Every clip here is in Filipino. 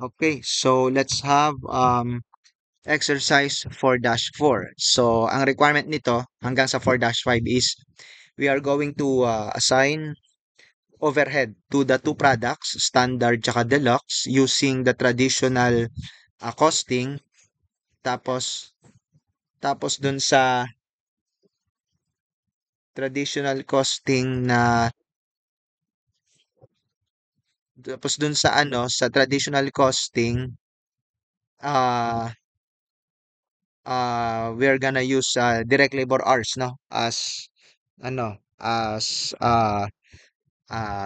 Okay, so let's have exercise 4-4. So ang requirement nito hanggang sa 4-5 is we are going to assign overhead to the two products, standard tsaka deluxe, using the traditional costing. Tapos dun sa traditional costing na tapos dun sa sa traditional costing, ah we're gonna use direct labor hours, no, as as what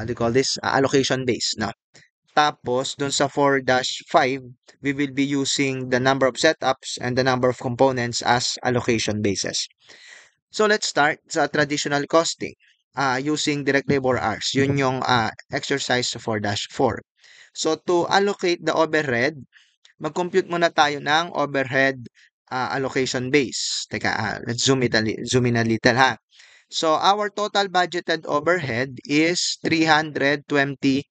do you call this, allocation base, no. Tapos dun sa 4-5, we will be using the number of setups and the number of components as allocation bases. So let's start sa traditional costing using direct labor hours. Yun yung exercise 4-4. So to allocate the overhead, mag-compute muna tayo ng overhead allocation base. Teka, let's zoom in a little, ha. So our total budgeted overhead is 320,000.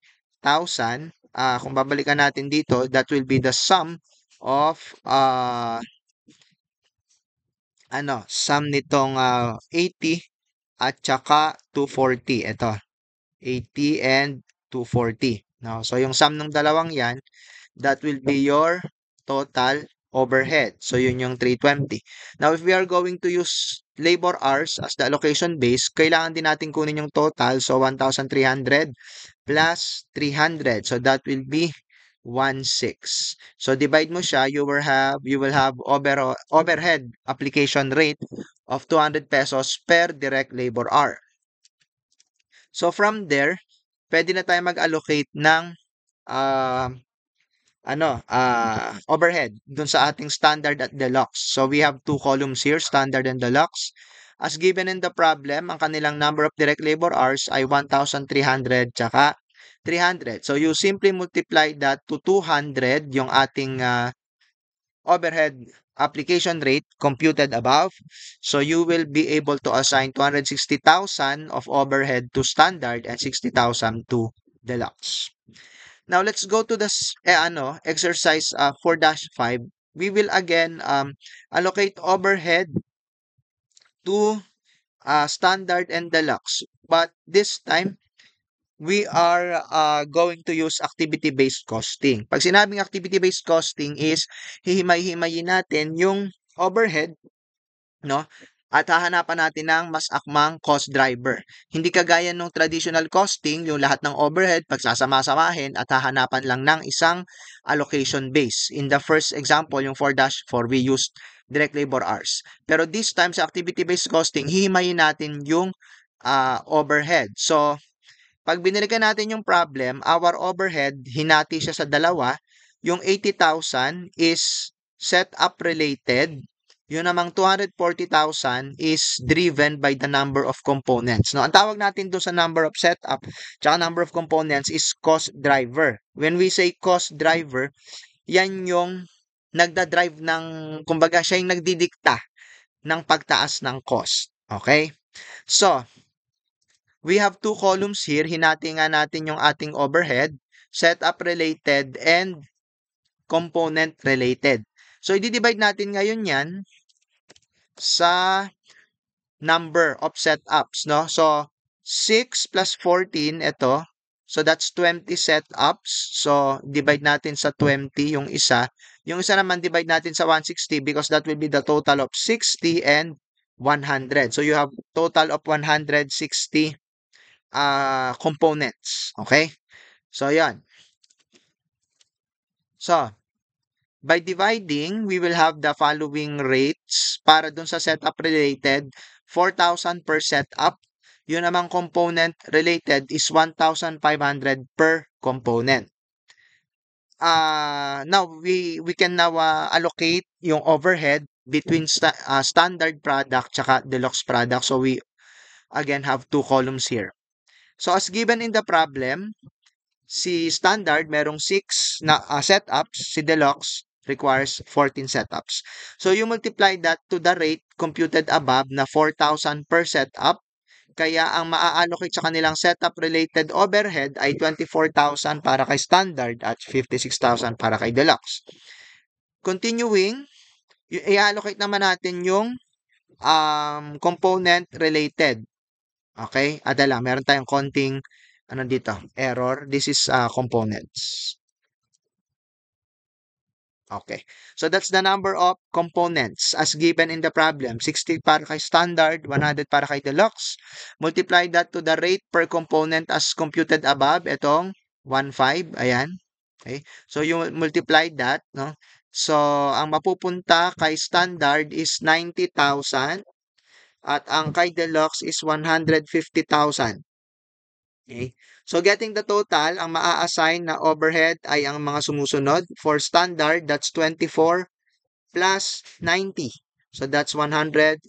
Kung babalikan natin dito, that will be the sum of sum nitong 80 at saka 240. Ito, 80 and 240. No? So yung sum ng dalawang yan, that will be your total overhead. So yun yung 320. Now if we are going to use labor hours as the allocation base, kailangan din natin kunin yung total. So 1,300 plus 300. So that will be 1,600. So divide mo siya, you will have overhead application rate of 200 pesos per direct labor hour. So from there, pwede na tayo mag-allocate ng uh, overhead dun sa ating standard at deluxe. So we have two columns here, standard and deluxe. As given in the problem, ang kanilang number of direct labor hours ay 1,300 tsaka 300. So you simply multiply that to 200, yung ating overhead application rate computed above. So you will be able to assign 260,000 of overhead to standard and 60,000 to deluxe. Now let's go to the exercise 4-5. We will again allocate overhead to standard and deluxe. But this time, we are going to use activity-based costing. Pag sinabing activity-based costing is hihimay-himayin natin yung overhead, no? At hahanapan natin ng mas akmang cost driver. Hindi kagaya ng traditional costing, yung lahat ng overhead pagsasama-samahin at hahanapan lang ng isang allocation base. In the first example, yung 4-4, we used direct labor hours. Pero this time sa activity-based costing, hihimayin natin yung overhead. So, pag binilikan natin yung problem, our overhead, hinati siya sa dalawa. Yung 80,000 is setup related. Yung namang 240,000 is driven by the number of components. No, ang tawag natin doon sa number of setup tsaka number of components is cost driver. When we say cost driver, yan yung nagda-drive ng, kumbaga siya yung nagdidikta ng pagtaas ng cost. Okay? So, we have two columns here. Hinati nga natin yung ating overhead, setup related and component related. So, i-divide natin ngayon yan sa number of setups, no? So, 6 plus 14, ito. So, that's 20 setups. So, divide natin sa 20 yung isa. Yung isa naman, divide natin sa 160 because that will be the total of 60 and 100. So, you have total of 160 components. Okay? So, yan. So, by dividing, we will have the following rates para dun sa setup related, 4,000 per setup. Yun namang component related is 1,500 per component. Now, we can now allocate yung overhead between standard product tsaka deluxe product. So, we again have two columns here. So, as given in the problem, si standard merong 6 na setups, si deluxe requires 14 setups. So you multiply that to the rate computed above na 4,000 per setup Kaya ang maa-allocate sa kanilang setup-related overhead ay 24,000 para kay standard at 56,000 para kay deluxe. Continuing, i-allocate naman natin yung component related. Okay? Adala, meron tayong konting ano dito, error. This is components. Okay. So that's the number of components as given in the problem. 60 para kay standard, 100 para kay deluxe. Multiply that to the rate per component as computed above. Itong 1.5. Ayan. Okay. So you multiply that, no? So ang mapupunta kay standard is 90,000 at ang kay deluxe is 150,000. Okay. So getting the total, ang maa-assign na overhead ay ang mga sumusunod. For standard, that's 24 plus 90. So that's 114,000.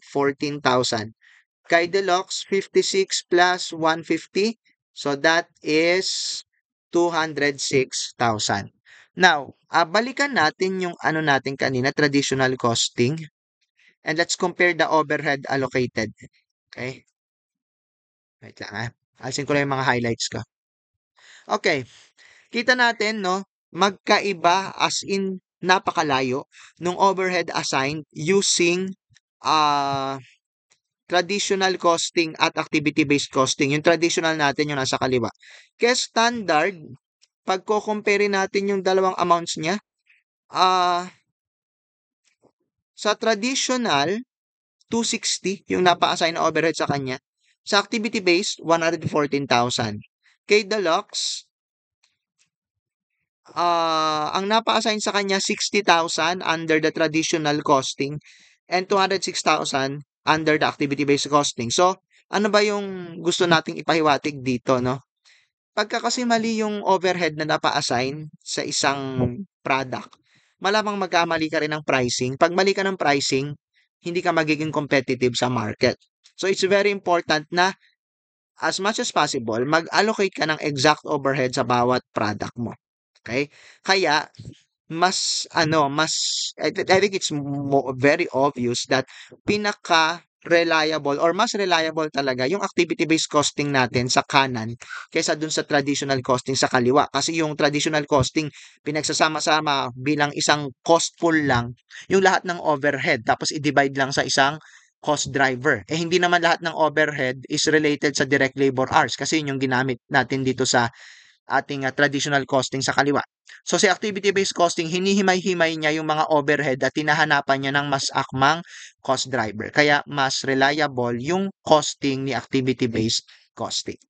Kay deluxe, 56 plus 150. So that is 206,000. Now, balikan natin yung ano natin kanina, traditional costing. And let's compare the overhead allocated. Okay? Wait lang. Alisin ko lang yung mga highlights ko. Okay. Kita natin, no, magkaiba as in napakalayo nung overhead assigned using traditional costing at activity-based costing. Yung traditional natin yung nasa kaliwa. Kaya standard, pag compare natin yung dalawang amounts niya, sa traditional, 260 yung napa-assign na overhead sa kanya. Sa activity-based, 114,000. Kay deluxe, ang napa-assign sa kanya 60,000 under the traditional costing and 206,000 under the activity-based costing. So, ano ba yung gusto nating ipahiwatig dito, no? Pagka kasi mali yung overhead na napa-assign sa isang product, malamang magkamali ka rin ng pricing. Pag mali ka ng pricing, hindi ka magiging competitive sa market. So, it's very important na as much as possible, mag-allocate ka ng exact overhead sa bawat product mo. Okay? Kaya, I think it's very obvious that pinaka-reliable or mas reliable talaga yung activity-based costing natin sa kanan kaysa dun sa traditional costing sa kaliwa. Kasi yung traditional costing, pinagsasama-sama bilang isang cost pool lang yung lahat ng overhead tapos i-divide lang sa isang cost driver. Eh hindi naman lahat ng overhead is related sa direct labor hours kasi yun yung ginamit natin dito sa ating traditional costing sa kaliwa. So sa activity-based costing, hinihimay-himay niya yung mga overhead at hinahanapan niya ng mas akmang cost driver. Kaya mas reliable yung costing ni activity-based costing.